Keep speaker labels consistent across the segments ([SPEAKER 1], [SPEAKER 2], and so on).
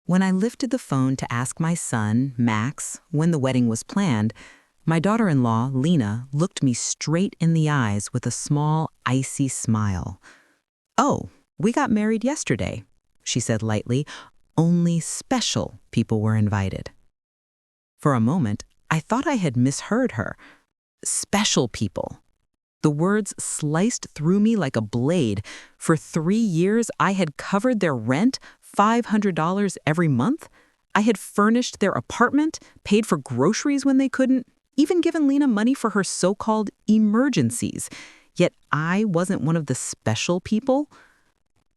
[SPEAKER 1] When I lifted the phone to ask my son, Max, when the wedding was planned, my daughter-in-law, Lena, looked me straight in the eyes with a small, icy smile. "Oh, we got married yesterday," she said lightly. "Only special people were invited." For a moment, I thought I had misheard her. Special people. The words sliced through me like a blade. For 3 years, I had covered their rent, $500 every month. I had furnished their apartment, paid for groceries when they couldn't, even given Lena money for her so-called emergencies. Yet I wasn't one of the special people.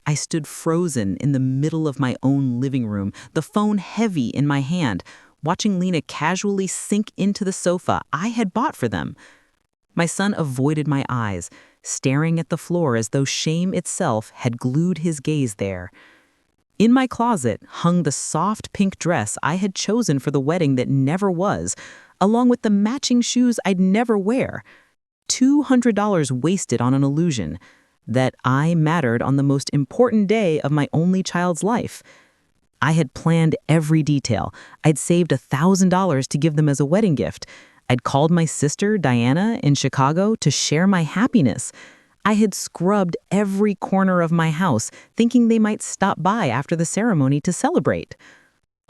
[SPEAKER 1] I stood frozen in the middle of my own living room, the phone heavy in my hand, watching Lena casually sink into the sofa I had bought for them. My son avoided my eyes, staring at the floor as though shame itself had glued his gaze there. In my closet hung the soft pink dress I had chosen for the wedding that never was, along with the matching shoes I'd never wear. $200 wasted on an illusion that I mattered on the most important day of my only child's life. I had planned every detail. I'd saved $1,000 to give them as a wedding gift. I'd called my sister, Diana, in Chicago to share my happiness. I had scrubbed every corner of my house, thinking they might stop by after the ceremony to celebrate.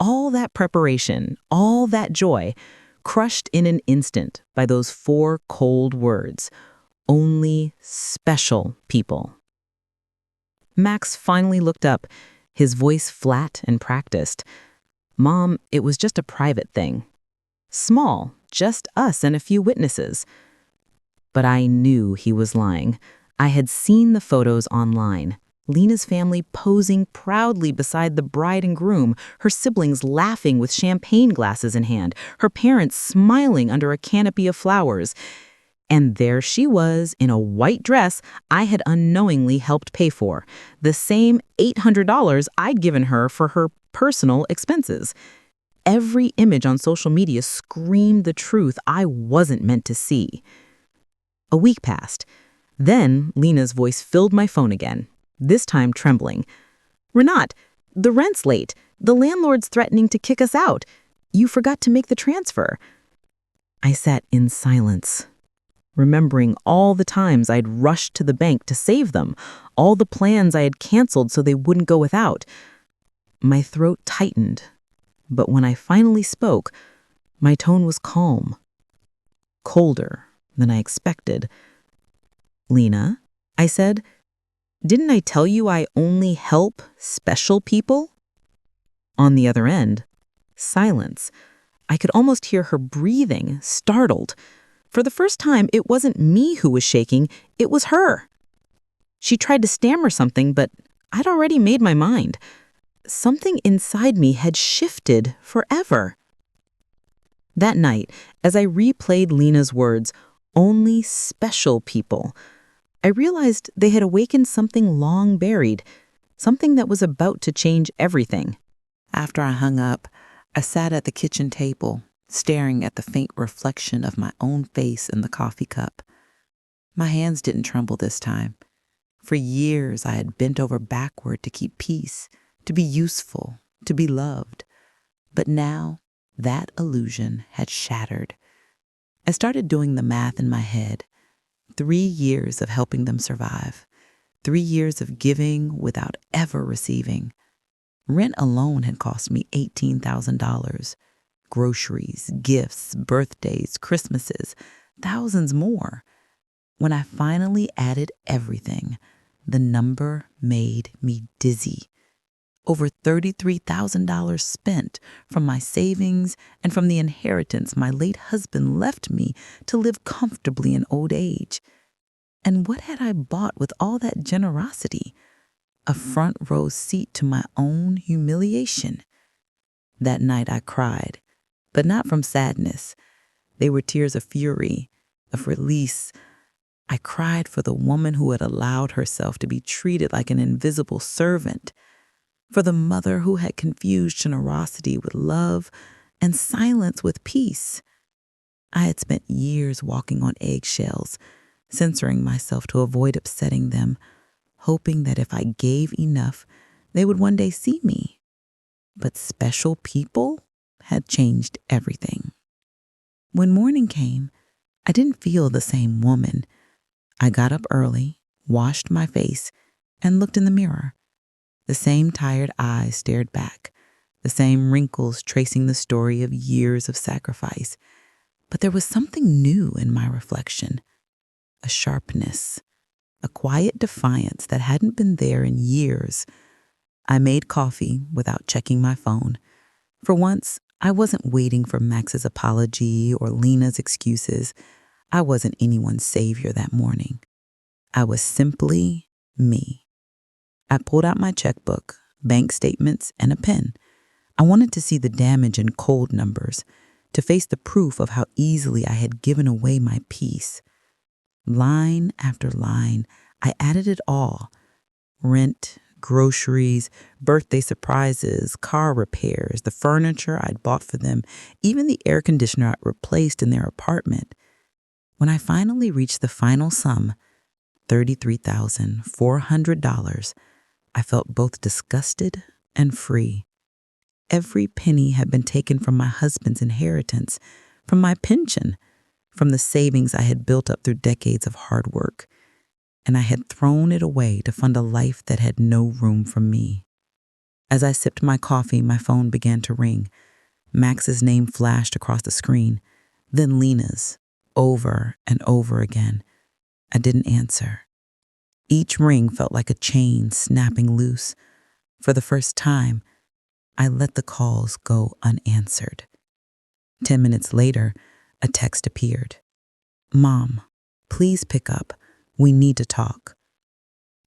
[SPEAKER 1] All that preparation, all that joy, crushed in an instant by those 4 cold words: only special people. Max finally looked up, his voice flat and practiced. "Mom, it was just a private thing. Small, just us and a few witnesses." But I knew he was lying. I had seen the photos online. Lena's family posing proudly beside the bride and groom, her siblings laughing with champagne glasses in hand, her parents smiling under a canopy of flowers. And there she was in a white dress I had unknowingly helped pay for, the same $800 I'd given her for her personal expenses. Every image on social media screamed the truth I wasn't meant to see. A week passed. Then Lena's voice filled my phone again, this time trembling. "Renat, the rent's late. The landlord's threatening to kick us out. You forgot to make the transfer." I sat in silence, remembering all the times I'd rushed to the bank to save them, all the plans I had canceled so they wouldn't go without. My throat tightened, but when I finally spoke, my tone was calm, colder than I expected. "Lena," I said, "didn't I tell you I only help special people?" On the other end, silence. I could almost hear her breathing, startled. For the first time, it wasn't me who was shaking, it was her. She tried to stammer something, but I'd already made my mind. Something inside me had shifted forever. That night, as I replayed Lena's words, "only special people," I realized they had awakened something long buried, something that was about to change everything.
[SPEAKER 2] After I hung up, I sat at the kitchen table, staring at the faint reflection of my own face in the coffee cup. My hands didn't tremble this time. For years, I had bent over backward to keep peace, to be useful, to be loved. But now, that illusion had shattered. I started doing the math in my head. 3 years of helping them survive. 3 years of giving without ever receiving. Rent alone had cost me $18,000. Groceries, gifts, birthdays, Christmases, thousands more. When I finally added everything, the number made me dizzy. Over $33,000 spent from my savings and from the inheritance my late husband left me to live comfortably in old age. And what had I bought with all that generosity? A front row seat to my own humiliation. That night I cried, but not from sadness. They were tears of fury, of release. I cried for the woman who had allowed herself to be treated like an invisible servant, for the mother who had confused generosity with love and silence with peace. I had spent years walking on eggshells, censoring myself to avoid upsetting them, hoping that if I gave enough, they would one day see me. But special people had changed everything. When morning came, I didn't feel the same woman. I got up early, washed my face, and looked in the mirror. The same tired eyes stared back, the same wrinkles tracing the story of years of sacrifice. But there was something new in my reflection, a sharpness, a quiet defiance that hadn't been there in years. I made coffee without checking my phone. For once, I wasn't waiting for Max's apology or Lena's excuses. I wasn't anyone's savior that morning. I was simply me. I pulled out my checkbook, bank statements, and a pen. I wanted to see the damage in cold numbers, to face the proof of how easily I had given away my peace. Line after line, I added it all. Rent, groceries, birthday surprises, car repairs, the furniture I'd bought for them, even the air conditioner I'd replaced in their apartment. When I finally reached the final sum, $33,400, I felt both disgusted and free. Every penny had been taken from my husband's inheritance, from my pension, from the savings I had built up through decades of hard work, and I had thrown it away to fund a life that had no room for me. As I sipped my coffee, my phone began to ring. Max's name flashed across the screen, then Lena's, over and over again. I didn't answer. Each ring felt like a chain snapping loose. For the first time, I let the calls go unanswered. 10 minutes later, a text appeared. "Mom, please pick up. We need to talk."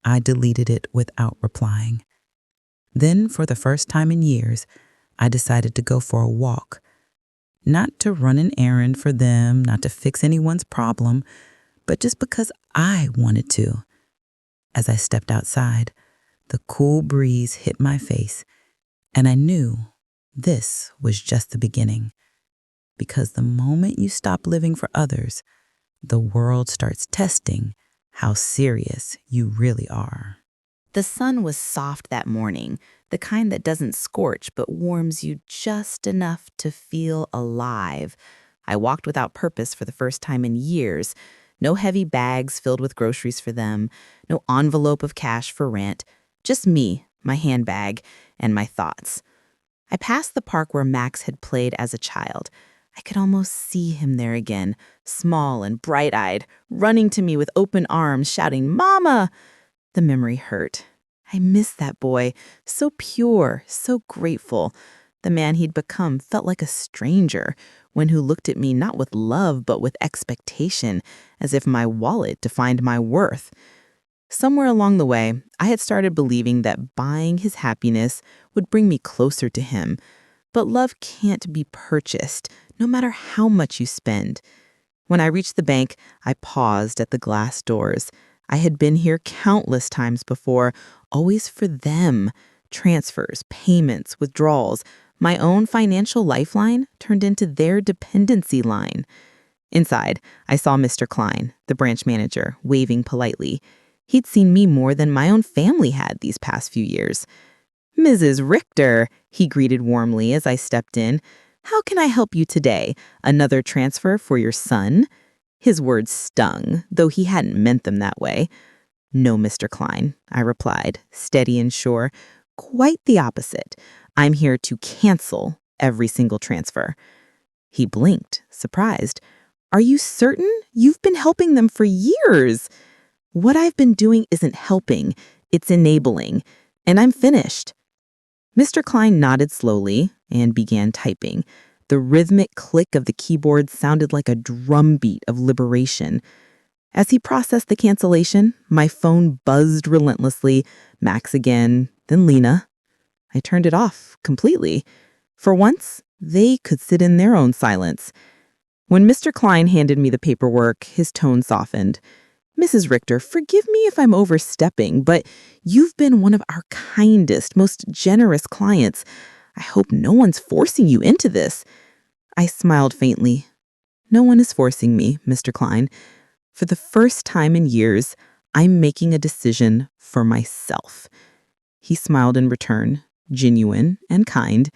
[SPEAKER 2] I deleted it without replying. Then, for the first time in years, I decided to go for a walk. Not to run an errand for them, not to fix anyone's problem, but just because I wanted to. As I stepped outside, the cool breeze hit my face, and I knew this was just the beginning. Because the moment you stop living for others, the world starts testing how serious you really are.
[SPEAKER 1] The sun was soft that morning, the kind that doesn't scorch but warms you just enough to feel alive. I walked without purpose for the first time in years. No heavy bags filled with groceries for them, no envelope of cash for rent, just me, my handbag, and my thoughts. I passed the park where Max had played as a child. I could almost see him there again, small and bright-eyed, running to me with open arms, shouting, "Mama!" The memory hurt. I missed that boy, so pure, so grateful. The man he'd become felt like a stranger, one who looked at me not with love but with expectation, as if my wallet defined my worth. Somewhere along the way, I had started believing that buying his happiness would bring me closer to him. But love can't be purchased, no matter how much you spend. When I reached the bank, I paused at the glass doors. I had been here countless times before, always for them. Transfers, payments, withdrawals. My own financial lifeline turned into their dependency line. Inside, I saw Mr. Klein, the branch manager, waving politely. He'd seen me more than my own family had these past few years. "Mrs. Richter," he greeted warmly as I stepped in. "How can I help you today? Another transfer for your son?" His words stung, though he hadn't meant them that way. "No, Mr. Klein," I replied, steady and sure. "Quite the opposite. I'm here to cancel every single transfer." He blinked, surprised. "Are you certain? You've been helping them for years." "What I've been doing isn't helping, it's enabling, and I'm finished." Mr. Klein nodded slowly and began typing. The rhythmic click of the keyboard sounded like a drumbeat of liberation. As he processed the cancellation, my phone buzzed relentlessly, Max again, then Lena. I turned it off completely. For once, they could sit in their own silence. When Mr. Klein handed me the paperwork, his tone softened. "Mrs. Richter, forgive me if I'm overstepping, but you've been one of our kindest, most generous clients. I hope no one's forcing you into this." I smiled faintly. "No one is forcing me, Mr. Klein. For the first time in years, I'm making a decision for myself." He smiled in return, genuine and kind.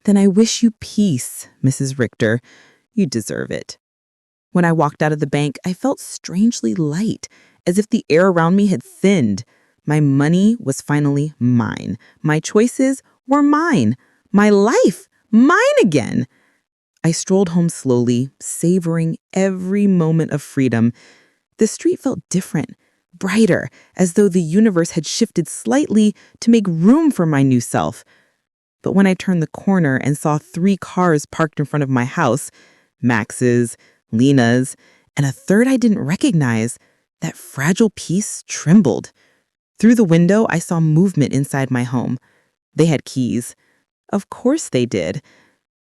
[SPEAKER 1] "Then I wish you peace, Mrs. Richter. You deserve it." When I walked out of the bank, I felt strangely light, as if the air around me had thinned. My money was finally mine. My choices were mine. My life, mine again. I strolled home slowly, savoring every moment of freedom. The street felt different, brighter, as though the universe had shifted slightly to make room for my new self. But when I turned the corner and saw 3 cars parked in front of my house, Max's, Lena's, and a third I didn't recognize, that fragile peace trembled. Through the window, I saw movement inside my home. They had keys. Of course they did.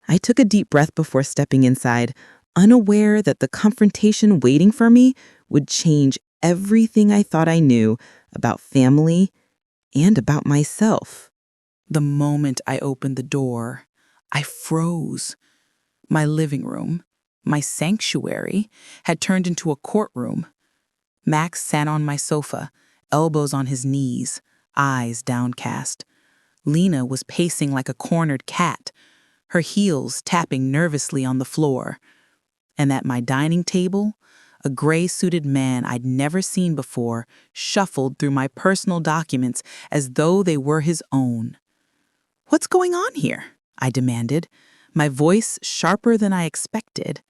[SPEAKER 1] I took a deep breath before stepping inside, unaware that the confrontation waiting for me would change everything I thought I knew about family and about myself. The moment I opened the door, I froze. My living room, my sanctuary, had turned into a courtroom. Max sat on my sofa, elbows on his knees, eyes downcast. Lena was pacing like a cornered cat, her heels tapping nervously on the floor. And at my dining table, a gray-suited man I'd never seen before shuffled through my personal documents as though they were his own. "What's going on here?" I demanded, my voice sharper than I expected.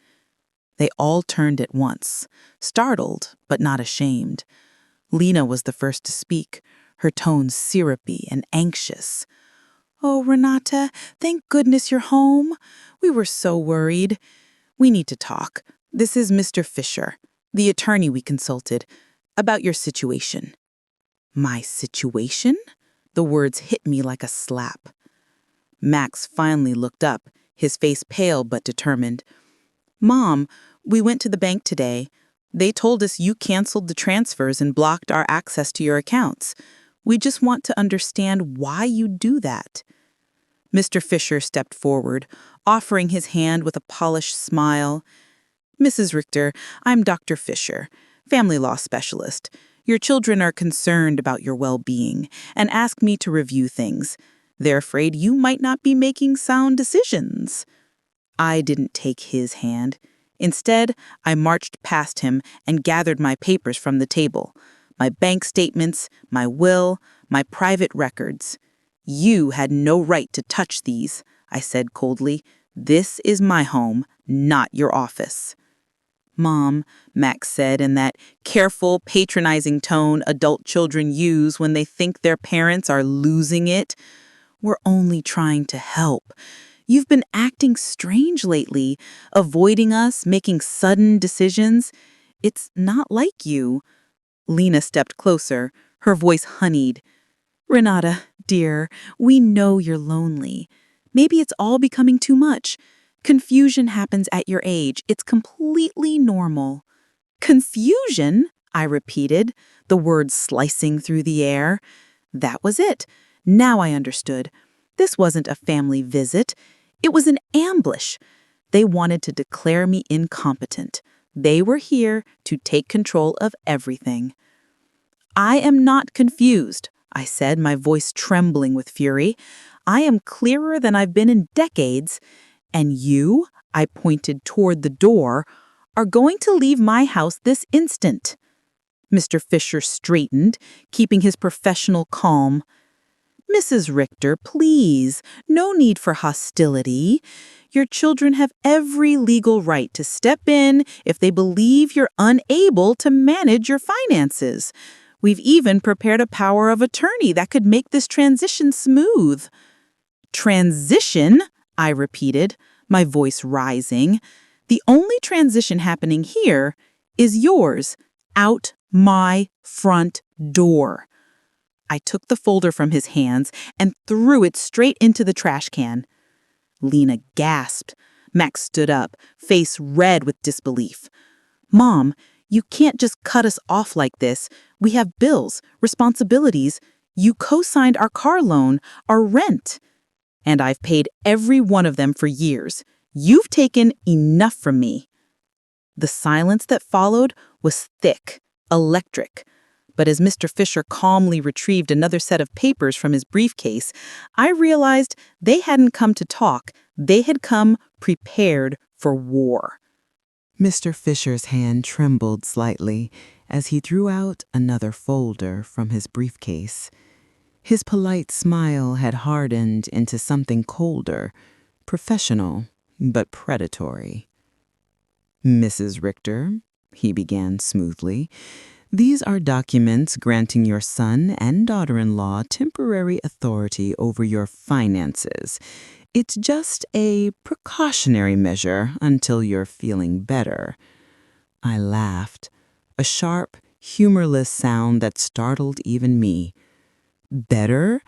[SPEAKER 1] They all turned at once, startled but not ashamed. Lena was the first to speak, her tone syrupy and anxious. "Oh, Renata, thank goodness you're home. We were so worried. We need to talk. This is Mr. Fisher, the attorney we consulted, about your situation." My situation? The words hit me like a slap. Max finally looked up, his face pale but determined. "Mom, we went to the bank today. They told us you canceled the transfers and blocked our access to your accounts. We just want to understand why you do that." Mr. Fisher stepped forward, offering his hand with a polished smile. "Mrs. Richter, I'm Dr. Fisher, family law specialist. Your children are concerned about your well-being and ask me to review things. They're afraid you might not be making sound decisions." I didn't take his hand. Instead, I marched past him and gathered my papers from the table. My bank statements, my will, my private records. "You had no right to touch these," I said coldly. "This is my home, not your office." "Mom," Max said in that careful, patronizing tone adult children use when they think their parents are losing it, "we're only trying to help. You've been acting strange lately, avoiding us, making sudden decisions. It's not like you." Lena stepped closer, her voice honeyed. "Renata, dear, we know you're lonely. Maybe it's all becoming too much. Confusion happens at your age. It's completely normal." "Confusion?" I repeated, the words slicing through the air. That was it. Now I understood. This wasn't a family visit. It was an ambush. They wanted to declare me incompetent. They were here to take control of everything. "I am not confused," I said, my voice trembling with fury. "I am clearer than I've been in decades. And you," I pointed toward the door, "are going to leave my house this instant." Mr. Fisher straightened, keeping his professional calm. "Mrs. Richter, please, no need for hostility. Your children have every legal right to step in if they believe you're unable to manage your finances. We've even prepared a power of attorney that could make this transition smooth." "Transition?" I repeated, my voice rising. "The only transition happening here is yours, out my front door." I took the folder from his hands and threw it straight into the trash can. Lena gasped. Max stood up, face red with disbelief. "Mom, you can't just cut us off like this. We have bills, responsibilities. You co-signed our car loan, our rent. And I've paid every one of them for years. You've taken enough from me." The silence that followed was thick, electric.
[SPEAKER 3] But as Mr. Fisher calmly retrieved another set of papers from his briefcase, I realized they hadn't come to talk. They had come prepared for war.
[SPEAKER 1] Mr. Fisher's hand trembled slightly as he drew out another folder from his briefcase. His polite smile had hardened into something colder, professional, but predatory. "Mrs. Richter," he began smoothly, "these are documents granting your son and daughter-in-law temporary authority over your finances. It's just a precautionary measure until you're feeling better." I laughed, a sharp, humorless sound that startled even me. Better?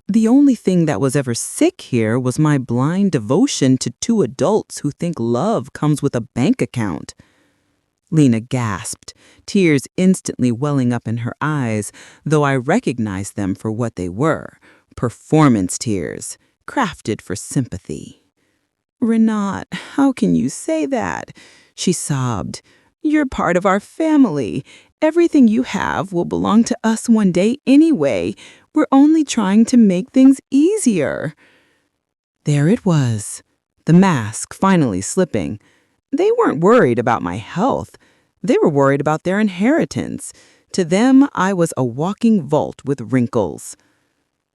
[SPEAKER 1] The only thing that was ever sick here was my blind devotion to two adults who think love comes with a bank account. Lena gasped, tears instantly welling up in her eyes, though I recognized them for what they were, performance tears, crafted for sympathy. "Renat, how can you say that?" she sobbed. "You're part of our family. Everything you have will belong to us one day anyway. We're only trying to make things easier." There it was, the mask finally slipping. They weren't worried about my health. They were worried about their inheritance. To them, I was a walking vault with wrinkles.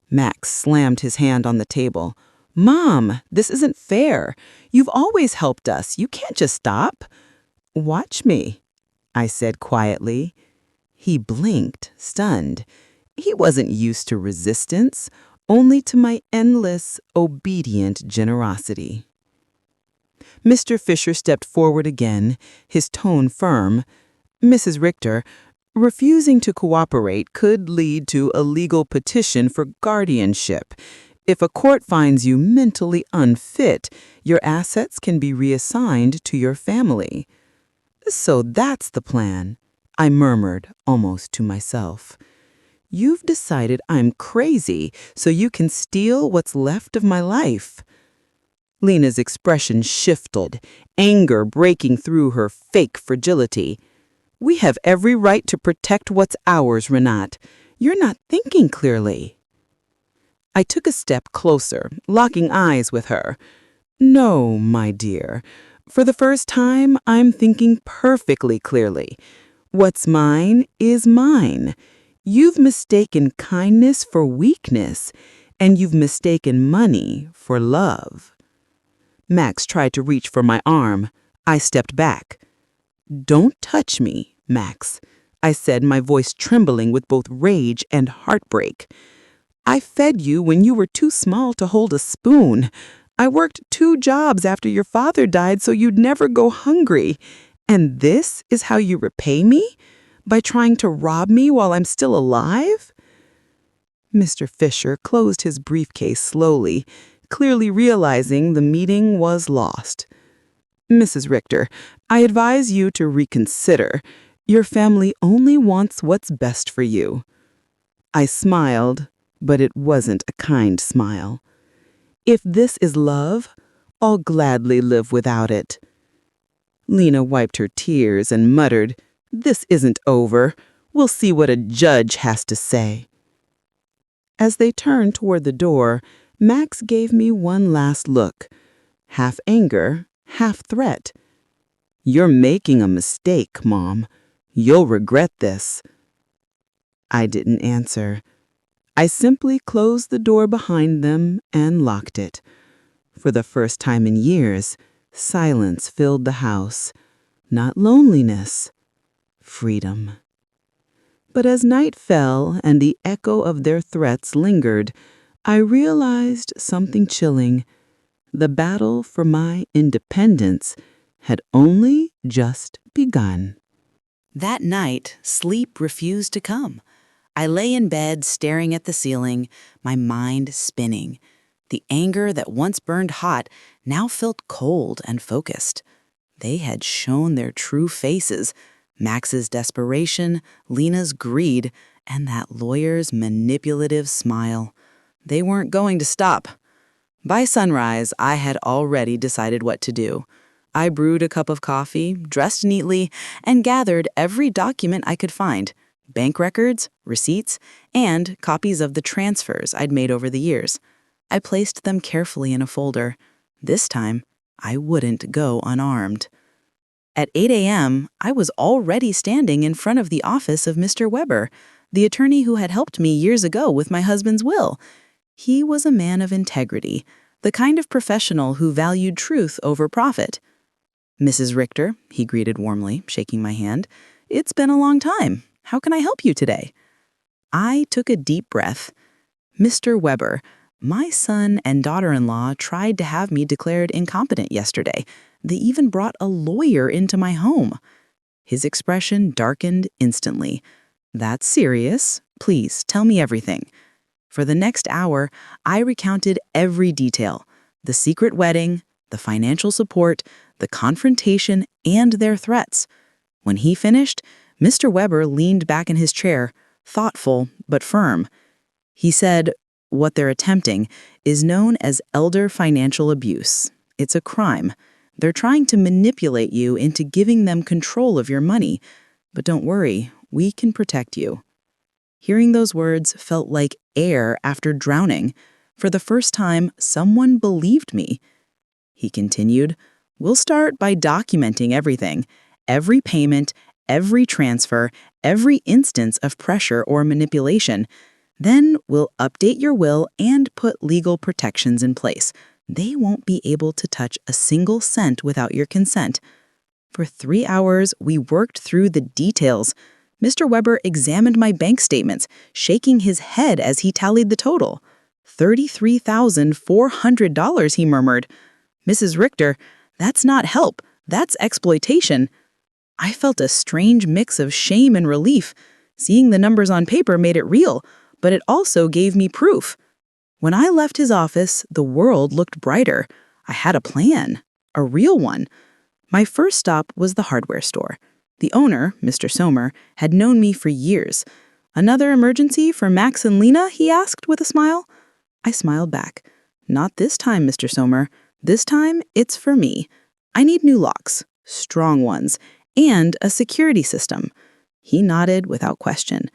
[SPEAKER 1] Max slammed his hand on the table. "Mom, this isn't fair. You've always helped us. You can't just stop." "Watch me," I said quietly. He blinked, stunned. He wasn't used to resistance, only to my endless, obedient generosity. Mr. Fisher stepped forward again, his tone firm. "Mrs. Richter, refusing to cooperate could lead to a legal petition for guardianship. If a court finds you mentally unfit, your assets can be reassigned to your family." "So that's the plan," I murmured, almost to myself. "You've decided I'm crazy, so you can steal what's left of my life." Lena's expression shifted, anger breaking through her fake fragility. "We have every right to protect what's ours, Renat. You're not thinking clearly." I took a step closer, locking eyes with her. "No, my dear. For the first time, I'm thinking perfectly clearly. What's mine is mine. You've mistaken kindness for weakness, and you've mistaken money for love." Max tried to reach for my arm. I stepped back. "Don't touch me, Max," I said, my voice trembling with both rage and heartbreak. "I fed you when you were too small to hold a spoon. I worked 2 jobs after your father died so you'd never go hungry. And this is how you repay me? By trying to rob me while I'm still alive?" Mr. Fisher closed his briefcase slowly, clearly realizing the meeting was lost. "Mrs. Richter, I advise you to reconsider. Your family only wants what's best for you." I smiled, but it wasn't a kind smile. "If this is love, I'll gladly live without it." Lena wiped her tears and muttered, "This isn't over. We'll see what a judge has to say." As they turned toward the door, Max gave me one last look, half anger, half threat. "You're making a mistake, Mom. You'll regret this." I didn't answer. I simply closed the door behind them and locked it. For the first time in years, silence filled the house. Not loneliness, freedom. But as night fell and the echo of their threats lingered, I realized something chilling. The battle for my independence had only just begun. That night, sleep refused to come. I lay in bed staring at the ceiling, my mind spinning. The anger that once burned hot now felt cold and focused. They had shown their true faces, Max's desperation, Lena's greed, and that lawyer's manipulative smile. They weren't going to stop. By sunrise, I had already decided what to do. I brewed a cup of coffee, dressed neatly, and gathered every document I could find.
[SPEAKER 3] bank records, receipts, and copies of the transfers I'd made over the years. I placed them carefully in a folder. This time, I wouldn't go unarmed. At 8 a.m., I was already standing in front of the office of Mr. Weber, the attorney who had helped me years ago with my husband's will. He was a man of integrity, the kind of professional who valued truth over profit. "Mrs. Richter," he greeted warmly, shaking my hand, "it's been a long time. How can I help you today?" I took a deep breath. "Mr. Weber, my son and daughter-in-law tried to have me declared incompetent yesterday. They even brought a lawyer into my home." His expression darkened instantly. "That's serious. Please, tell me everything." For the next hour, I recounted every detail: the secret wedding, the financial support, the confrontation, and their threats. When he finished, Mr. Weber leaned back in his chair, thoughtful but firm. He said, "What they're attempting is known as elder financial abuse. It's a crime. They're trying to manipulate you into giving them control of your money. But don't worry, we can protect you." Hearing those words felt like air after drowning. For the first time, someone believed me. He continued, "We'll start by documenting everything, every payment, every transfer, every instance of pressure or manipulation. Then we'll update your will and put legal protections in place. They won't be able to touch a single cent without your consent." For 3 hours, we worked through the details. Mr. Weber examined my bank statements, shaking his head as he tallied the total. $33,400, he murmured. "Mrs. Richter, that's not help. That's exploitation." I felt a strange mix of shame and relief. Seeing the numbers on paper made it real, but it also gave me proof. When I left his office, the world looked brighter. I had a plan, a real one. My first stop was the hardware store. The owner, Mr. Sommer, had known me for years. "Another emergency for Max and Lena?" he asked with a smile. I smiled back. "Not this time, Mr. Sommer. This time, it's for me. I need new locks, strong ones, and a security system." He nodded without question.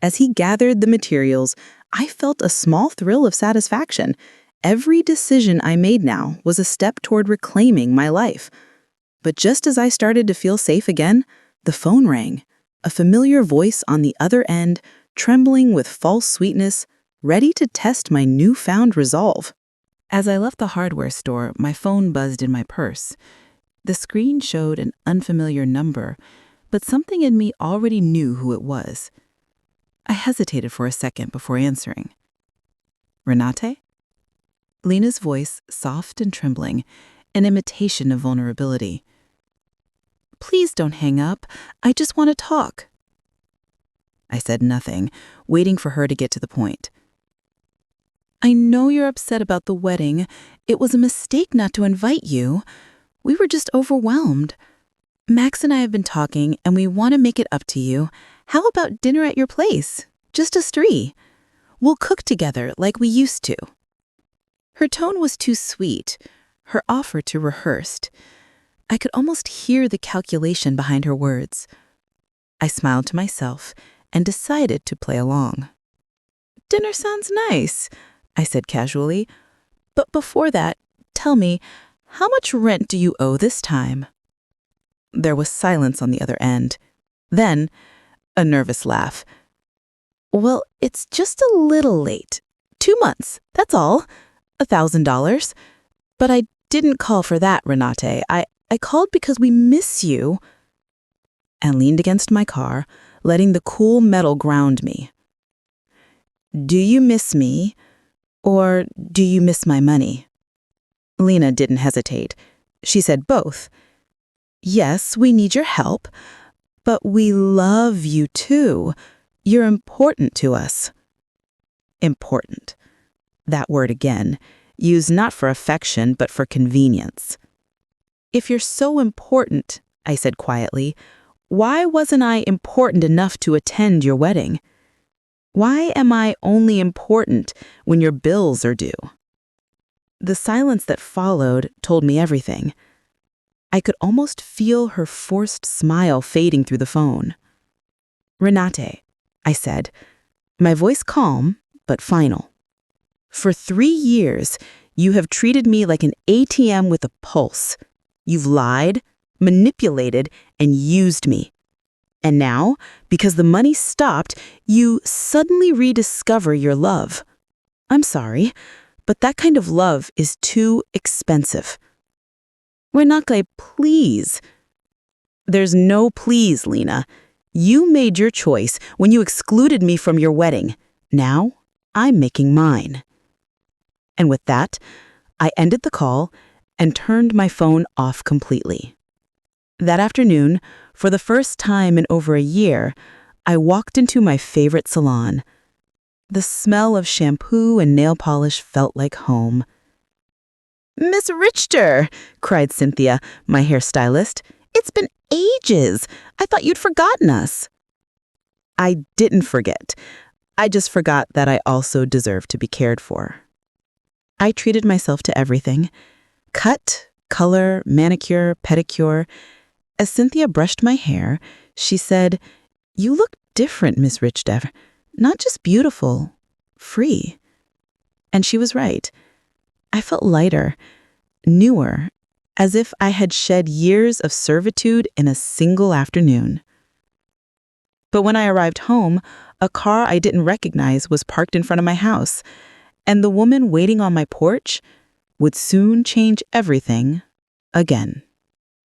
[SPEAKER 3] As he gathered the materials, I felt a small thrill of satisfaction. Every decision I made now was a step toward reclaiming my life. But just as I started to feel safe again, the phone rang. A familiar voice on the other end, trembling with false sweetness, ready to test my newfound resolve. As I left the hardware store, my phone buzzed in my purse. The screen showed an unfamiliar number, but something in me already knew who it was. I hesitated for a second before answering. "Renate?" Lena's voice, soft and trembling, an imitation of vulnerability. "Please don't hang up. I just want to talk." I said nothing, waiting for her to get to the point. "I know you're upset about the wedding. It was a mistake not to invite you. We were just overwhelmed. Max and I have been talking, and we want to make it up to you. How about dinner at your place? Just us three. We'll cook together like we used to." Her tone was too sweet, her offer too rehearsed. I could almost hear the calculation behind her words. I smiled to myself and decided to play along. "Dinner sounds nice," I said casually. "But before that, tell me, how much rent do you owe this time?" There was silence on the other end. Then, a nervous laugh. "Well, it's just a little late. 2 months, that's all. $1,000. But I didn't call for that, Renate. I called because we miss you." And leaned against my car, letting the cool metal ground me. "Do you miss me, or do you miss my money?" Lena didn't hesitate. She said both. "Yes, we need your help, but we love you too. You're important to us." Important. That word again, used not for affection but for convenience. "If you're so important," I said quietly, "why wasn't I important enough to attend your wedding? Why am I only important when your bills are due?" The silence that followed told me everything. I could almost feel her forced smile fading through the phone. "Renate, I said, my voice calm but final. For 3 years, you have treated me like an ATM with a pulse. You've lied, manipulated, and used me. And now, because the money stopped, you suddenly rediscover your love. I'm sorry, but that kind of love is too expensive. Renake, please. There's no please, Lena. You made your choice when you excluded me from your wedding. Now, I'm making mine. And with that, I ended the call and turned my phone off completely. That afternoon, for the first time in over a year, I walked into my favorite salon. The smell of shampoo and nail polish felt like home. "Miss Richter," cried Cynthia, my hairstylist. "It's been ages. I thought you'd forgotten us." I didn't forget. I just forgot that I also deserve to be cared for. I treated myself to everything. Cut, color, manicure, pedicure. As Cynthia brushed my hair, she said, "You look different, Miss Richter. Not just beautiful, free." And she was right. I felt lighter, newer, as if I had shed years of servitude in a single afternoon. But when I arrived home, a car I didn't recognize was parked in front of my house, and the woman waiting on my porch would soon change everything again.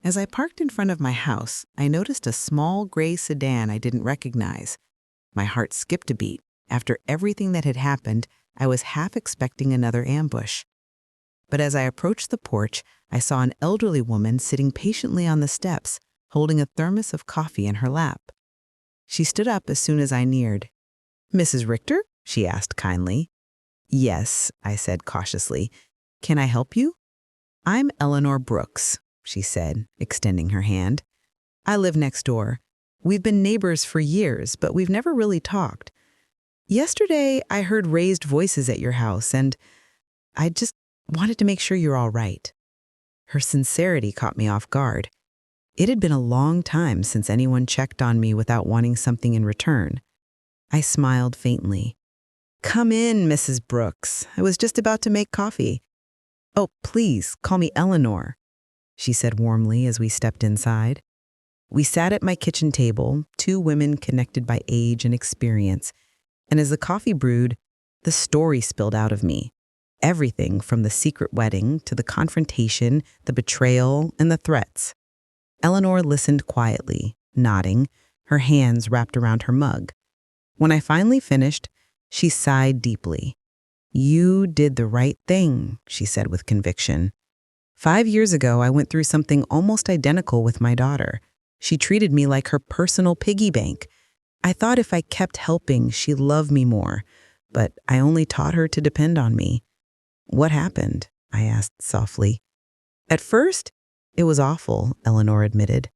[SPEAKER 1] As I parked in front of my house, I noticed a small gray sedan I didn't recognize. My heart skipped a beat. After everything that had happened, I was half expecting another ambush. But as I approached the porch, I saw an elderly woman sitting patiently on the steps, holding a thermos of coffee in her lap. She stood up as soon as I neared. "Mrs. Richter?" she asked kindly. "Yes," I said cautiously. "Can I help you?" "I'm Eleanor Brooks," she said, extending her hand. "I live next door. We've been neighbors for years, but we've never really talked. Yesterday, I heard raised voices at your house, and I just wanted to make sure you're all right." Her sincerity caught me off guard. It had been a long time since anyone checked on me without wanting something in return. I smiled faintly. "Come in, Mrs. Brooks. I was just about to make coffee." "Oh, please, call me Eleanor," she said warmly as we stepped inside. We sat at my kitchen table, two women connected by age and experience, and as the coffee brewed, the story spilled out of me. Everything from the secret wedding to the confrontation, the betrayal, and the threats. Eleanor listened quietly, nodding, her hands wrapped around her mug. When I finally finished, she sighed deeply. "You did the right thing," she said with conviction. 5 years ago, I went through something almost identical with my daughter. She treated me like her personal piggy bank. I thought if I kept helping, she'd love me more, but I only taught her to depend on me. "What happened?" I asked softly. "At first, it was awful," Eleanor admitted.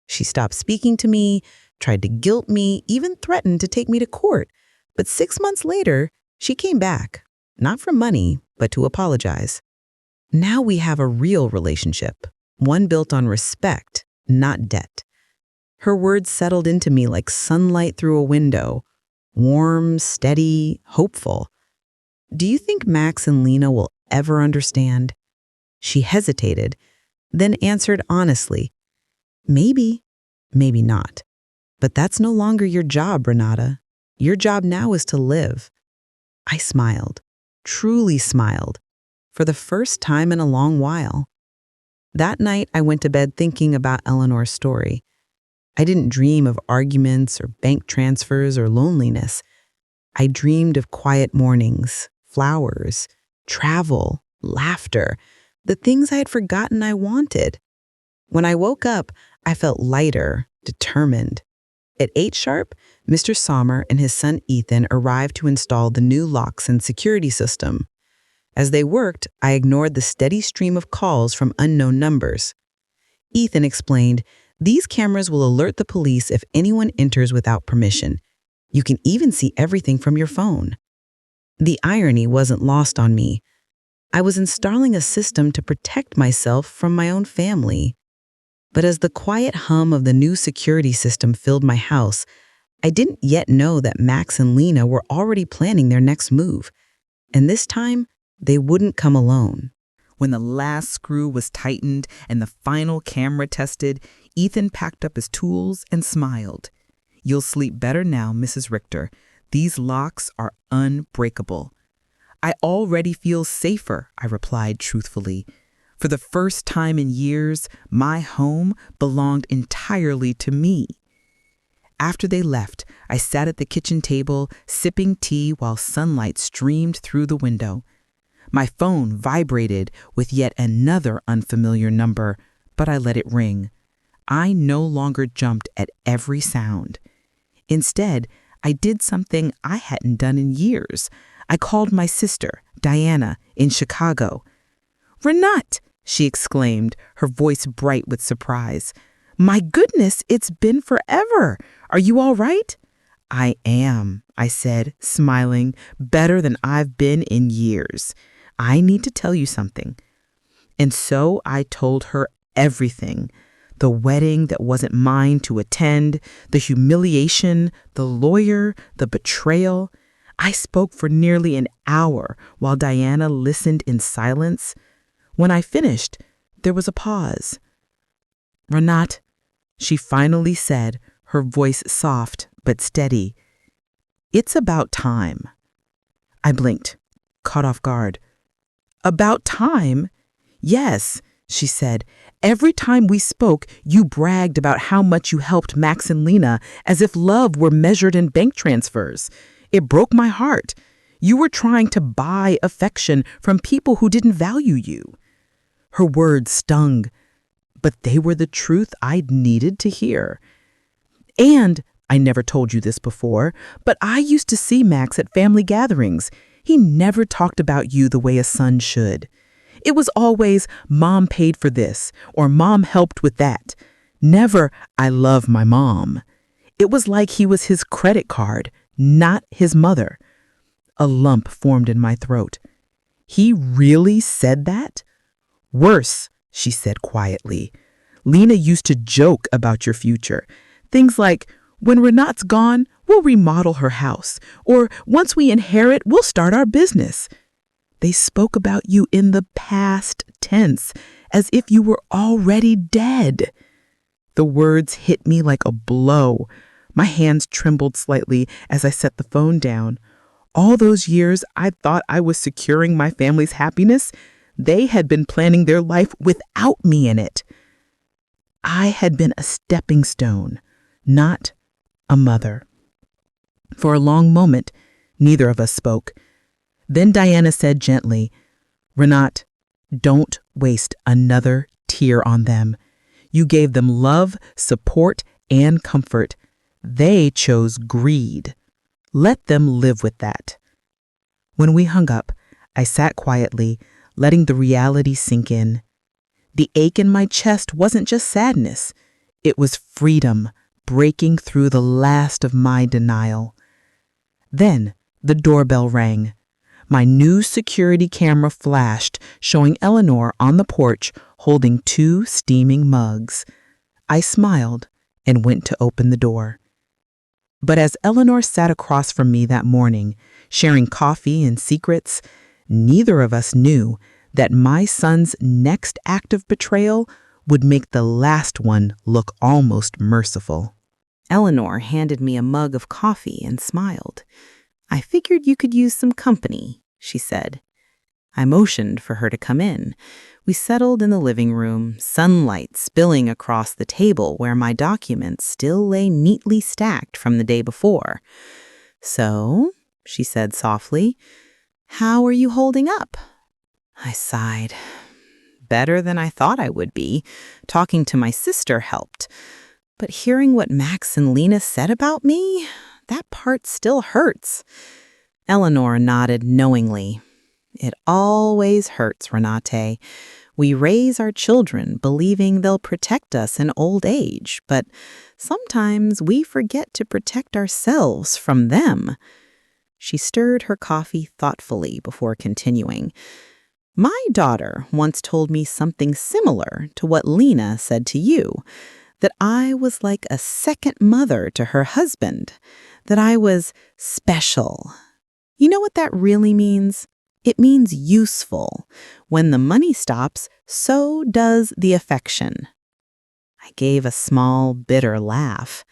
[SPEAKER 1] "She stopped speaking to me, tried to guilt me, even threatened to take me to court. But 6 months later, she came back, not for money, but to apologize. Now we have a real relationship, one built on respect, not debt." Her words settled into me like sunlight through a window, warm, steady, hopeful. "Do you think Max and Lena will ever understand?" She hesitated, then answered honestly, "Maybe, maybe not. But that's no longer your job, Renata. Your job now is to live." I smiled, truly smiled, for the first time in a long while. That night, I went to bed thinking about Eleanor's story. I didn't dream of arguments or bank transfers or loneliness. I dreamed of quiet mornings, flowers, travel, laughter, the things I had forgotten I wanted. When I woke up, I felt lighter, determined. At 8 sharp, Mr. Sommer and his son Ethan arrived to install the new locks and security system. As they worked, I ignored the steady stream of calls from unknown numbers. Ethan explained, "These cameras will alert the police if anyone enters without permission. You can even see everything from your phone." The irony wasn't lost on me. I was installing a system to protect myself from my own family. But as the quiet hum of the new security system filled my house, I didn't yet know that Max and Lena were already planning their next move, and this time they wouldn't come alone. When the last screw was tightened and the final camera tested, Ethan packed up his tools and smiled. "You'll sleep better now, Mrs. Richter. These locks are unbreakable." "I already feel safer," I replied truthfully. For the first time in years, my home belonged entirely to me. After they left, I sat at the kitchen table, sipping tea while sunlight streamed through the window. My phone vibrated with yet another unfamiliar number, but I let it ring. I no longer jumped at every sound. Instead, I did something I hadn't done in years. I called my sister, Diana, in Chicago. "Renat!" she exclaimed, her voice bright with surprise. "My goodness, it's been forever. Are you all right?" "I am," I said, smiling, "better than I've been in years. I need to tell you something." And so I told her everything. The wedding that wasn't mine to attend, the humiliation, the lawyer, the betrayal. I spoke for nearly an hour while Diana listened in silence. When I finished, there was a pause. "Renat," she finally said, her voice soft but steady, "it's about time." I blinked, caught off guard. "About time?" "Yes," she said. "Every time we spoke, you bragged about how much you helped Max and Lena, as if love were measured in bank transfers. It broke my heart. You were trying to buy affection from people who didn't value you." Her words stung, but they were the truth I'd needed to hear. "And I never told you this before, but I used to see Max at family gatherings. He never talked about you the way a son should. It was always, 'Mom paid for this,' or 'Mom helped with that.' Never, 'I love my mom.' It was like he was his credit card, not his mother." A lump formed in my throat. "He really said that?" "Worse," she said quietly. "Lena used to joke about your future. Things like, 'When Renat's gone, we'll remodel her house,' or 'Once we inherit, we'll start our business.' They spoke about you in the past tense, as if you were already dead." The words hit me like a blow. My hands trembled slightly as I set the phone down. All those years I thought I was securing my family's happiness. They had been planning their life without me in it. I had been a stepping stone, not a mother. For a long moment, neither of us spoke. Then Diana said gently, "Renat, don't waste another tear on them. You gave them love, support, and comfort. They chose greed. Let them live with that." When we hung up, I sat quietly, letting the reality sink in. The ache in my chest wasn't just sadness. It was freedom breaking through the last of my denial. Then the doorbell rang. My new security camera flashed, showing Eleanor on the porch holding 2 steaming mugs. I smiled and went to open the door. But as Eleanor sat across from me that morning, sharing coffee and secrets, neither of us knew that my son's next act of betrayal would make the last one look almost merciful. Eleanor handed me a mug of coffee and smiled. "I figured you could use some company," she said. I motioned for her to come in. We settled in the living room, sunlight spilling across the table where my documents still lay neatly stacked from the day before. "So," she said softly, "how are you holding up?" I sighed. "Better than I thought I would be. Talking to my sister helped. But hearing what Max and Lena said about me, that part still hurts." Eleanor nodded knowingly. "It always hurts, Renate. We raise our children believing they'll protect us in old age, but sometimes we forget to protect ourselves from them." She stirred her coffee thoughtfully before continuing. "My daughter once told me something similar to what Lena said to you.
[SPEAKER 2] that I was like a second mother to her husband, that I was special. You know what that really means? It means useful. When the money stops, so does the affection. I gave a small, bitter laugh.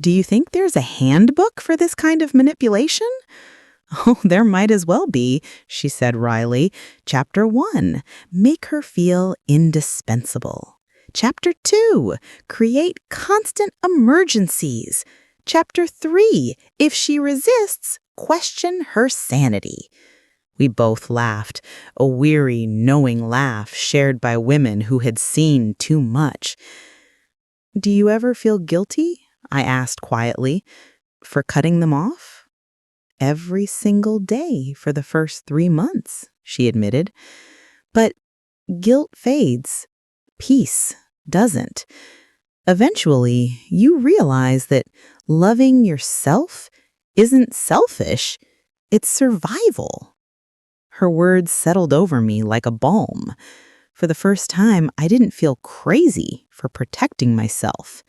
[SPEAKER 2] Do you think there's a handbook for this kind of manipulation? Oh, there might as well be, she said wryly. Chapter 1, make her feel indispensable. Chapter 2, create constant emergencies. Chapter 3, if she resists, question her sanity. We both laughed, a weary, knowing laugh shared by women who had seen too much. Do you ever feel guilty? I asked quietly. For cutting them off? Every single day for the first 3 months, she admitted. But guilt fades. Peace doesn't. Eventually, you realize that loving yourself isn't selfish, it's survival. Her words settled over me like a balm. For the first time, I didn't feel crazy for protecting myself.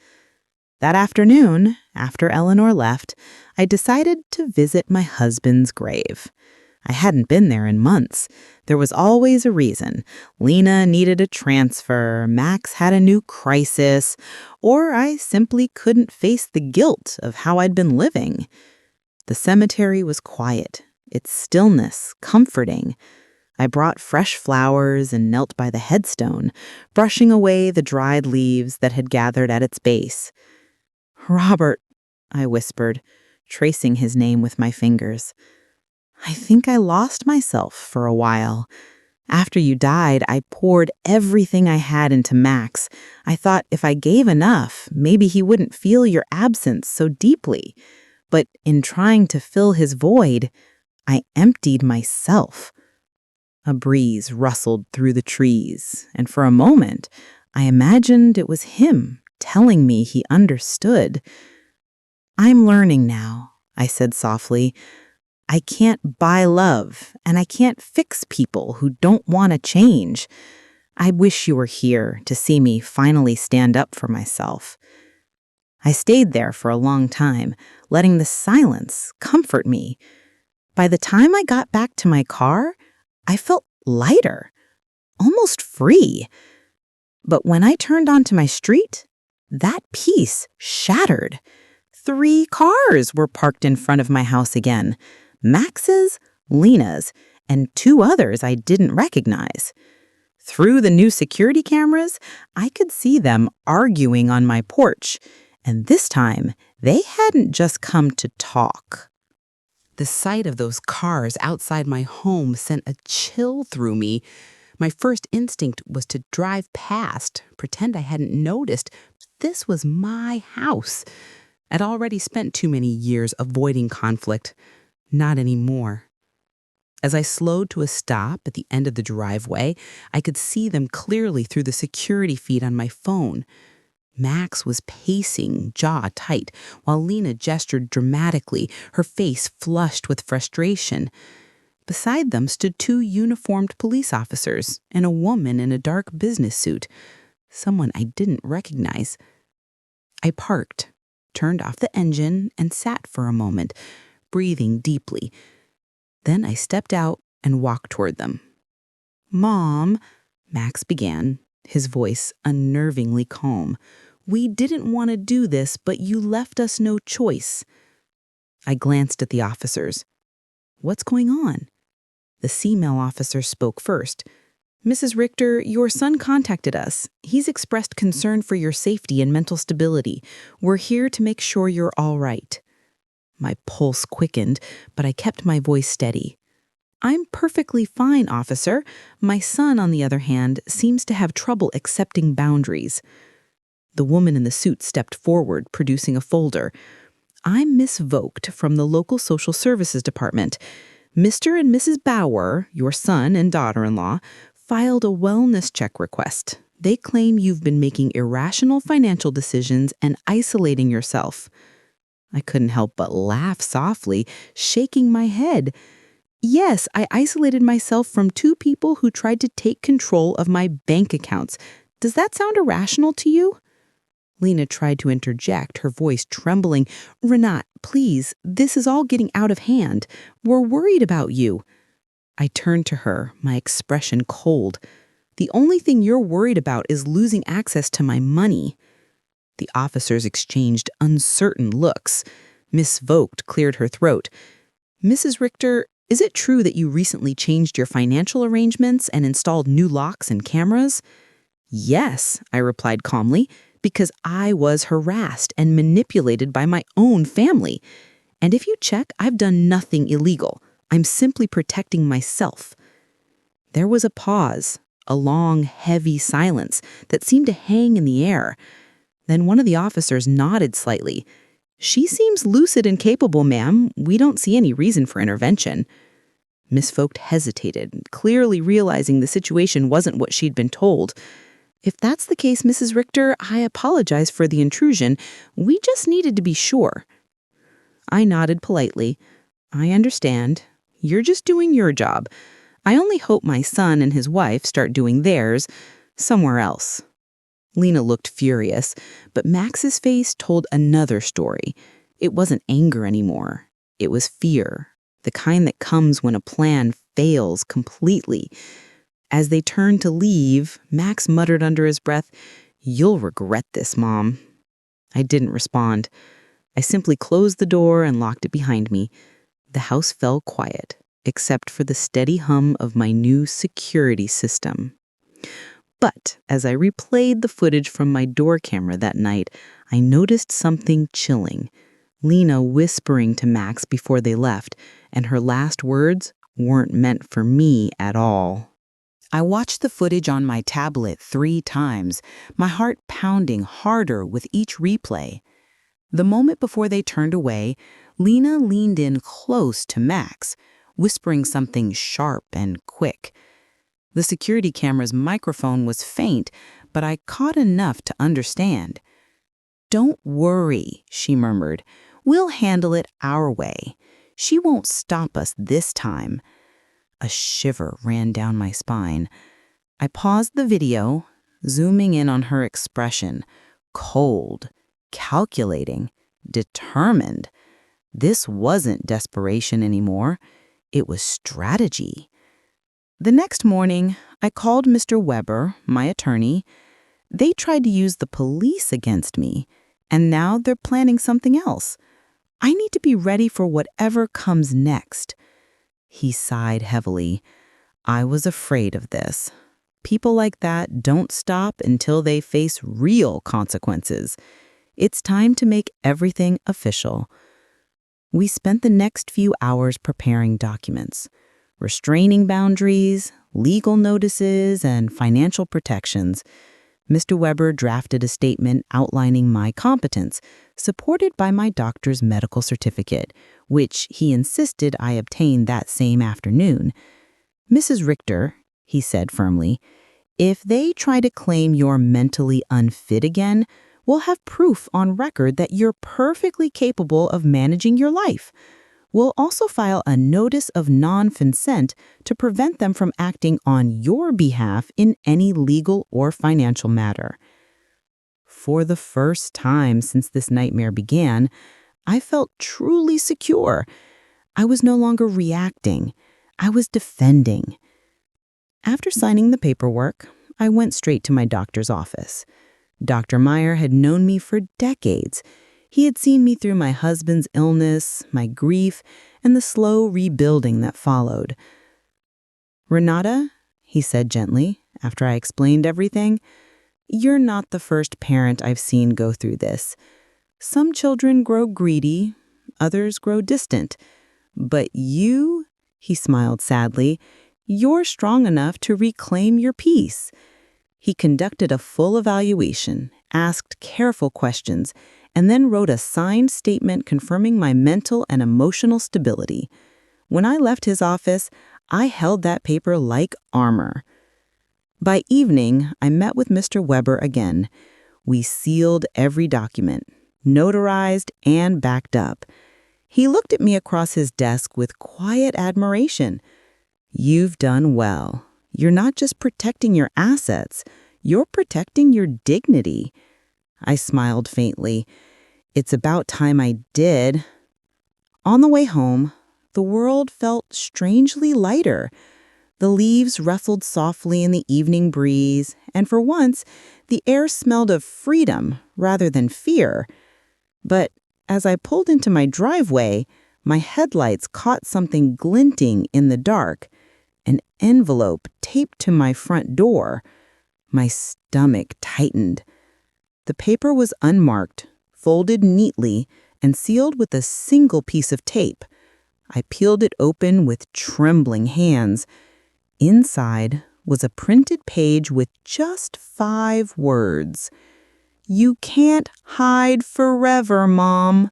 [SPEAKER 2] That afternoon, after Eleanor left, I decided to visit my husband's grave. I hadn't been there in months. There was always a reason. Lena needed a transfer, Max had a new crisis, or I simply couldn't face the guilt of how I'd been living. The cemetery was quiet, its stillness comforting. I brought fresh flowers and knelt by the headstone, brushing away the dried leaves that had gathered at its base. Robert, I whispered, tracing his name with my fingers. I think I lost myself for a while. After you died, I poured everything I had into Max. I thought if I gave enough, maybe he wouldn't feel your absence so deeply. But in trying to fill his void, I emptied myself. A breeze rustled through the trees, and for a moment, I imagined it was him telling me he understood. I'm learning now, I said softly. I can't buy love, and I can't fix people who don't want to change. I wish you were here to see me finally stand up for myself. I stayed there for a long time, letting the silence comfort me. By the time I got back to my car, I felt lighter, almost free. But when I turned onto my street, that peace shattered. 3 cars were parked in front of my house again. Max's, Lena's, and 2 others I didn't recognize. Through the new security cameras, I could see them arguing on my porch, and this time they hadn't just come to talk.
[SPEAKER 4] The sight of those cars outside my home sent a chill through me. My first instinct was to drive past, pretend I hadn't noticed. This was my house. I'd already spent too many years avoiding conflict. Not anymore. As I slowed to a stop at the end of the driveway, I could see them clearly through the security feed on my phone. Max was pacing, jaw tight, while Lena gestured dramatically, her face flushed with frustration. Beside them stood 2 uniformed police officers and a woman in a dark business suit, someone I didn't recognize. I parked, turned off the engine, and sat for a moment, breathing deeply. Then I stepped out and walked toward them. "Mom," Max began, his voice unnervingly calm. "We didn't want to do this, but you left us no choice." I glanced at the officers. "What's going on?" The female officer spoke first. "Mrs. Richter, your son contacted us. He's expressed concern for your safety and mental stability. We're here to make sure you're all right." My pulse quickened, but I kept my voice steady. "I'm perfectly fine, officer. My son, on the other hand, seems to have trouble accepting boundaries." The woman in the suit stepped forward, producing a folder. "I'm Miss Vogt from the local social services department. Mr. and Mrs. Bauer, your son and daughter-in-law, filed a wellness check request. They claim you've been making irrational financial decisions and isolating yourself." I couldn't help but laugh softly, shaking my head. "Yes, I isolated myself from 2 people who tried to take control of my bank accounts. Does that sound irrational to you?" Lena tried to interject, her voice trembling. "Renat, please, this is all getting out of hand. We're worried about you." I turned to her, my expression cold. "The only thing you're worried about is losing access to my money." The officers exchanged uncertain looks. Miss Vogt cleared her throat. "Mrs. Richter, is it true that you recently changed your financial arrangements and installed new locks and cameras?" "Yes," I replied calmly, "because I was harassed and manipulated by my own family. And if you check, I've done nothing illegal. I'm simply protecting myself." There was a pause, a long, heavy silence that seemed to hang in the air. Then one of the officers nodded slightly. "She seems lucid and capable, ma'am. We don't see any reason for intervention." Miss Vogt hesitated, clearly realizing the situation wasn't what she'd been told. "If that's the case, Mrs. Richter, I apologize for the intrusion. We just needed to be sure." I nodded politely. "I understand. You're just doing your job. I only hope my son and his wife start doing theirs somewhere else." Lena looked furious, but Max's face told another story. It wasn't anger anymore. It was fear, the kind that comes when a plan fails completely. As they turned to leave, Max muttered under his breath, "You'll regret this, Mom." I didn't respond. I simply closed the door and locked it behind me. The house fell quiet, except for the steady hum of my new security system. But as I replayed the footage from my door camera that night, I noticed something chilling. Lena whispering to Max before they left, and her last words weren't meant for me at all. I watched the footage on my tablet 3 times, my heart pounding harder with each replay. The moment before they turned away, Lena leaned in close to Max, whispering something sharp and quick. The security camera's microphone was faint, but I caught enough to understand. "Don't worry," she murmured. "We'll handle it our way. She won't stop us this time." A shiver ran down my spine. I paused the video, zooming in on her expression. Cold, calculating, determined. This wasn't desperation anymore. It was strategy. The next morning, I called Mr. Weber, my attorney. They tried to use the police against me, and now they're planning something else. I need to be ready for whatever comes next. He sighed heavily. I was afraid of this. People like that don't stop until they face real consequences. It's time to make everything official. We spent the next few hours preparing documents, restraining boundaries, legal notices, and financial protections. Mr. Weber drafted a statement outlining my competence, supported by my doctor's medical certificate, which he insisted I obtain that same afternoon. "Mrs. Richter," he said firmly, "if they try to claim you're mentally unfit again, we'll have proof on record that you're perfectly capable of managing your life. We'll also file a notice of non-consent to prevent them from acting on your behalf in any legal or financial matter." For the first time since this nightmare began, I felt truly secure. I was no longer reacting. I was defending. After signing the paperwork, I went straight to my doctor's office. Dr. Meyer had known me for decades. He had seen me through my husband's illness, my grief, and the slow rebuilding that followed. "Renata," he said gently, after I explained everything, "you're not the first parent I've seen go through this. Some children grow greedy, others grow distant. But you," he smiled sadly, "you're strong enough to reclaim your peace." He conducted a full evaluation, asked careful questions, and then wrote a signed statement confirming my mental and emotional stability. When I left his office, I held that paper like armor. By evening, I met with Mr. Weber again. We sealed every document, notarized and backed up. He looked at me across his desk with quiet admiration. "You've done well. You're not just protecting your assets, you're protecting your dignity."
[SPEAKER 1] I smiled faintly. It's about time I did. On the way home, the world felt strangely lighter. The leaves rustled softly in the evening breeze, and for once, the air smelled of freedom rather than fear. But as I pulled into my driveway, my headlights caught something glinting in the dark, an envelope taped to my front door. My stomach tightened. The paper was unmarked, folded neatly, and sealed with a single piece of tape. I peeled it open with trembling hands. Inside was a printed page with just 5 words. "You can't hide forever, Mom."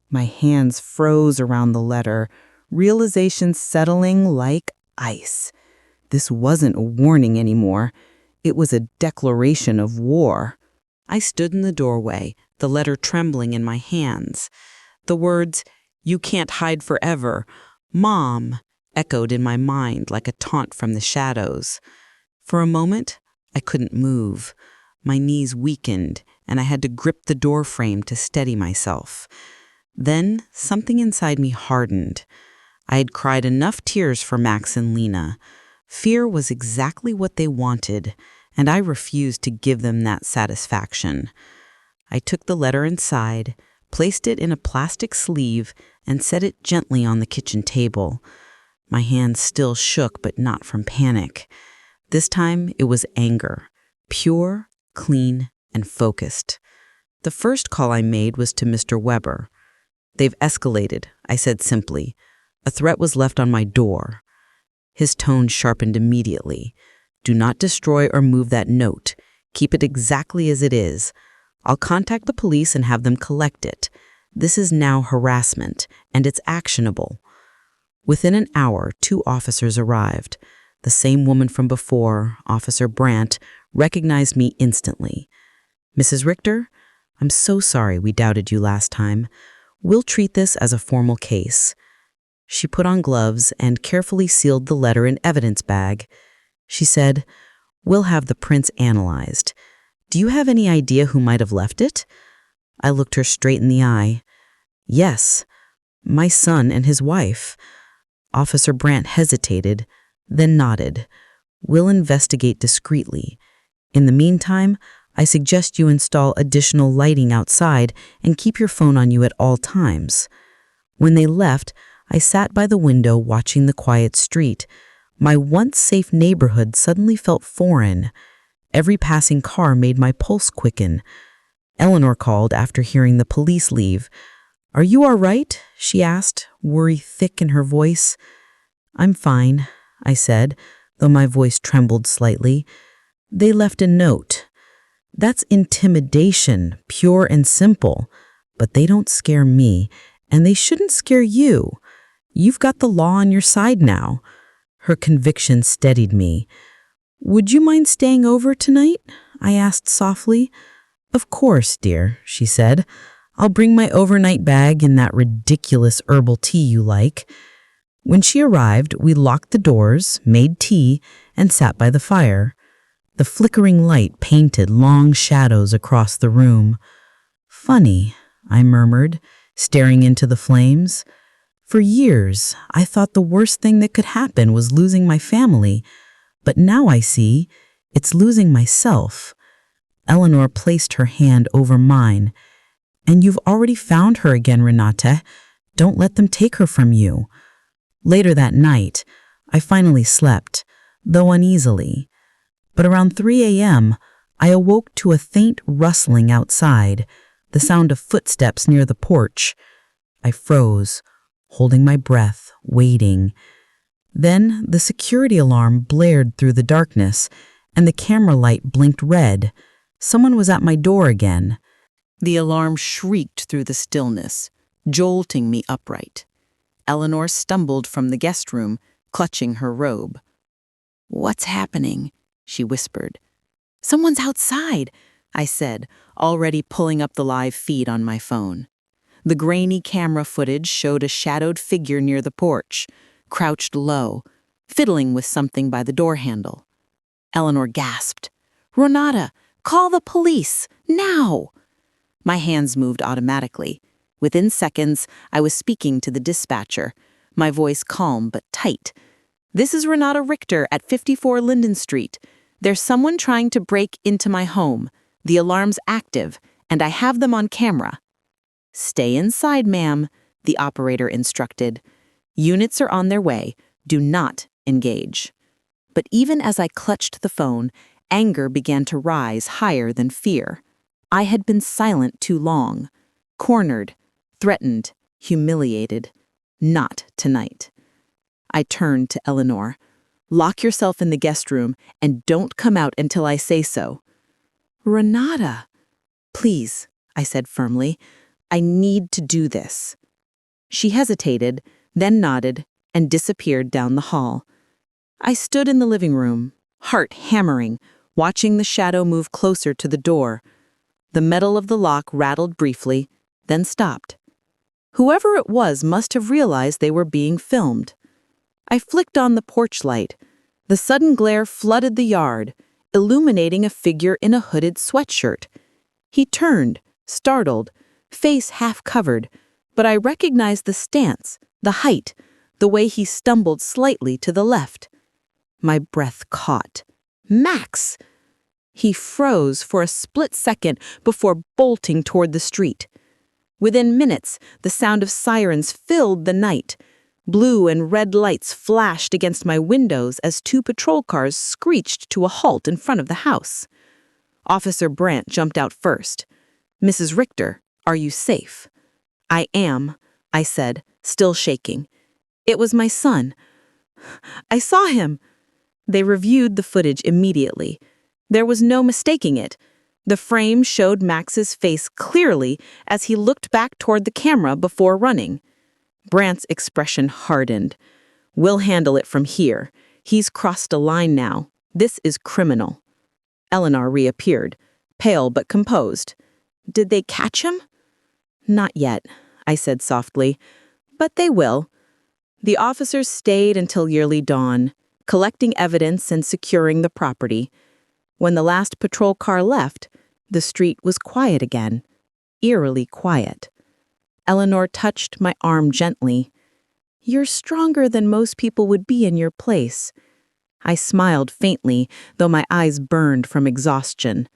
[SPEAKER 1] My hands froze around the letter, realization settling like ice. This wasn't a warning anymore. It was a declaration of war. I stood in the doorway, the letter trembling in my hands. The words, "You can't hide forever, Mom," echoed in my mind like a taunt from the shadows. For a moment, I couldn't move. My knees weakened, and I had to grip the door frame to steady myself. Then something inside me hardened. I had cried enough tears for Max and Lena. Fear was exactly what they wanted, and I refused to give them that satisfaction. I took the letter inside, placed it in a plastic sleeve, and set it gently on the kitchen table. My hands still shook, but not from panic. This time it was anger, pure, clean, and focused. The first call I made was to Mr. Weber. "They've escalated," I said simply. "A threat was left on my door." His tone sharpened immediately. "Do not destroy or move that note. Keep it exactly as it is. I'll contact the police and have them collect it. This is now harassment, and it's actionable." Within an hour, 2 officers arrived. The same woman from before, Officer Brandt, recognized me instantly. "Mrs. Richter, I'm so sorry we doubted you last time. We'll treat this as a formal case." She put on gloves and carefully sealed the letter in evidence bag. She said, "We'll have the prints analyzed. Do you have any idea who might have left it?" I looked her straight in the eye. "Yes, my son and his wife." Officer Brandt hesitated, then nodded. "We'll investigate discreetly. In the meantime, I suggest you install additional lighting outside and keep your phone on you at all times." When they left, I sat by the window watching the quiet street. My once safe neighborhood suddenly felt foreign. Every passing car made my pulse quicken. Eleanor called after hearing the police leave. "Are you all right?" she asked, worry thick in her voice. "I'm fine," I said, though my voice trembled slightly. "They left a note. That's intimidation, pure and simple. But they don't scare me, and they shouldn't scare you. You've got the law on your side now." Her conviction steadied me. "Would you mind staying over tonight?" I asked softly. "Of course, dear," she said. "I'll bring my overnight bag and that ridiculous herbal tea you like." When she arrived, we locked the doors, made tea, and sat by the fire. The flickering light painted long shadows across the room. "Funny," I murmured, staring into the flames. For years, I thought the worst thing that could happen was losing my family, but now I see it's losing myself. Eleanor placed her hand over mine. "And you've already found her again, Renate. Don't let them take her from you." Later that night, I finally slept, though uneasily. But around 3 a.m., I awoke to a faint rustling outside, the sound of footsteps near the porch. I froze, holding my breath, waiting. Then the security alarm blared through the darkness, and the camera light blinked red. Someone was at my door again. The alarm shrieked through the stillness, jolting me upright. Eleanor stumbled from the guest room, clutching her robe. "What's happening?" she whispered. "Someone's outside," I said, already pulling up the live feed on my phone. The grainy camera footage showed a shadowed figure near the porch, crouched low, fiddling with something by the door handle. Eleanor gasped. "Renata,
[SPEAKER 2] Call the police, now! My hands moved automatically. Within seconds, I was speaking to the dispatcher, my voice calm but tight. This is Renata Richter at 54 Linden Street. There's someone trying to break into my home. The alarm's active, and I have them on camera. Stay inside, ma'am, the operator instructed. Units are on their way. Do not engage. But even as I clutched the phone, anger began to rise higher than fear. I had been silent too long, cornered, threatened, humiliated. Not tonight. I turned to Eleanor. Lock yourself in the guest room and don't come out until I say so. Renata, please, I said firmly. I need to do this. She hesitated, then nodded, and disappeared down the hall. I stood in the living room, heart hammering, watching the shadow move closer to the door. The metal of the lock rattled briefly, then stopped. Whoever it was must have realized they were being filmed. I flicked on the porch light. The sudden glare flooded the yard, illuminating a figure in a hooded sweatshirt. He turned, startled, face half covered, but I recognized the stance, the height, the way he stumbled slightly to the left. My breath caught. Max! He froze for a split second before bolting toward the street. Within minutes, the sound of sirens filled the night. Blue and red lights flashed against my windows as 2 patrol cars screeched to a halt in front of the house. Officer Brandt jumped out first. Mrs. Richter, are you safe? I am, I said, still shaking. It was my son. I saw him. They reviewed the footage immediately. There was no mistaking it. The frame showed Max's face clearly as he looked back toward the camera before running. Brandt's expression hardened. We'll handle it from here. He's crossed a line now. This is criminal. Eleanor reappeared, pale but composed. Did they catch him? Not yet, I said softly, but they will. The officers stayed until nearly dawn, collecting evidence and securing the property. When the last patrol car left, the street was quiet again, eerily quiet. Eleanor touched my arm gently. You're stronger than most people would be in your place. I smiled faintly, though my eyes burned from exhaustion.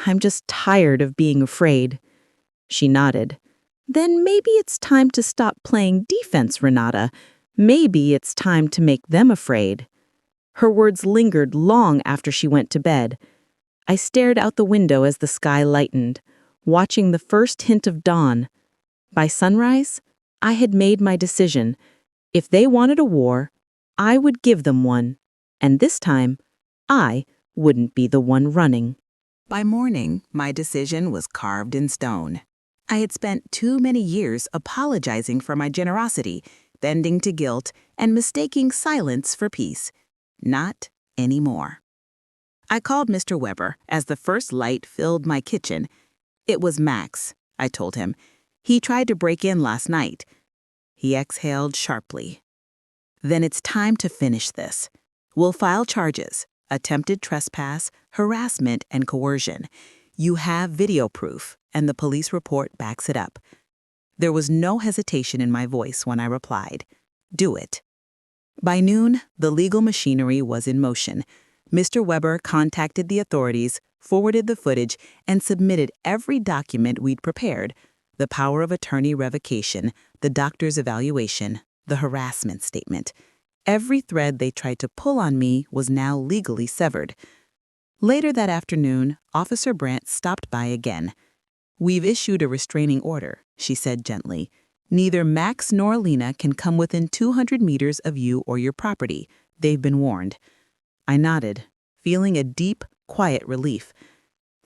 [SPEAKER 2] I'm just tired of being afraid. She nodded. Then maybe it's time to stop playing defense, Renata. Maybe it's time to make them afraid. Her words lingered long after she went to bed. I stared out the window as the sky lightened, watching the first hint of dawn. By sunrise, I had made my decision. If they wanted a war, I would give them one. And this time, I wouldn't be the one running.
[SPEAKER 1] By morning, my decision was carved in stone. I had spent too many years apologizing for my generosity, bending to guilt, and mistaking silence for peace. Not anymore. I called Mr. Weber as the first light filled my kitchen. It was Max, I told him. He tried to break in last night. He exhaled sharply. Then it's time to finish this. We'll file charges: attempted trespass, harassment, and coercion. You have video proof, and the police report backs it up. There was no hesitation in my voice when I replied, do it. By noon, the legal machinery was in motion. Mr. Weber contacted the authorities, forwarded the footage, and submitted every document we'd prepared: the power of attorney revocation, the doctor's evaluation, the harassment statement. Every thread they tried to pull on me was now legally severed. Later that afternoon, Officer Brandt stopped by again. We've issued a restraining order, she said gently. Neither Max nor Lena can come within 200 meters of you or your property. They've been warned. I nodded, feeling a deep, quiet relief.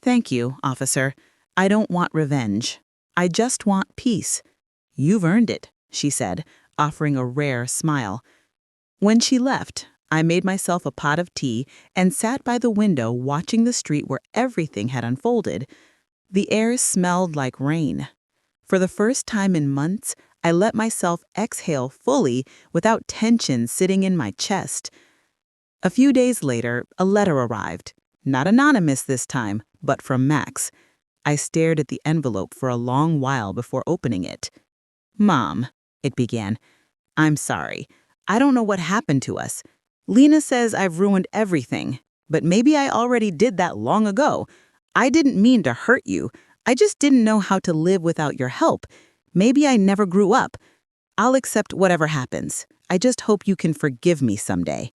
[SPEAKER 1] Thank you, officer. I don't want revenge. I just want peace. You've earned it, she said, offering a rare smile. When she left, I made myself a pot of tea and sat by the window watching the street where everything had unfolded. The air smelled like rain. For the first time in months, I let myself exhale fully without tension sitting in my chest. A few days later, a letter arrived. Not anonymous this time,
[SPEAKER 3] but from Max. I stared at the envelope for a long while before opening it. "Mom," it began, "I'm sorry. I don't know what happened to us. Lena says I've ruined everything, but maybe I already did that long ago. I didn't mean to hurt you. I just didn't know how to live without your help. Maybe I never grew up. I'll accept whatever happens. I just hope you can forgive me someday."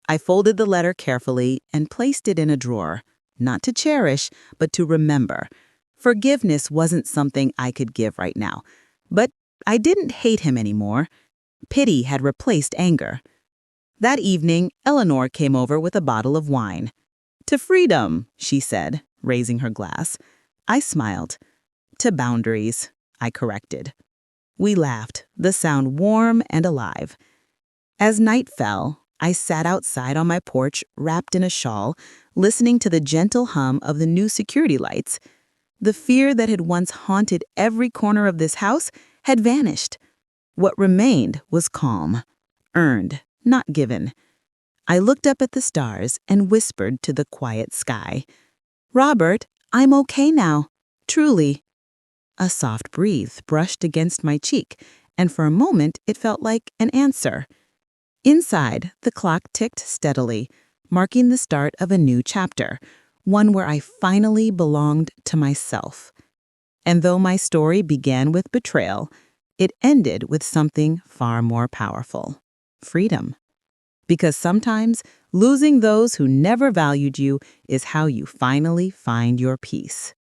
[SPEAKER 3] I folded the letter carefully and placed it in a drawer, not to cherish, but to remember. Forgiveness wasn't something I could give right now, but I didn't hate him anymore. Pity had replaced anger. That evening, Eleanor came over with a bottle of wine. "To freedom," she said, raising her glass. I smiled. "To boundaries," I corrected. We laughed, the sound warm and alive. As night fell, I sat outside on my porch, wrapped in a shawl, listening to the gentle hum of the new security lights. The fear that had once haunted every corner of this house had vanished. What remained was calm, earned, not given. I looked up at the stars and whispered to the quiet sky, "Robert, I'm okay now, truly." A soft breeze brushed against my cheek, and for a moment it felt like an answer. Inside, the clock ticked steadily, marking the start of a new chapter, one where I finally belonged to myself. And though my story began with betrayal, it ended with something far more powerful: freedom. Because sometimes losing those who never valued you is how you finally find your peace.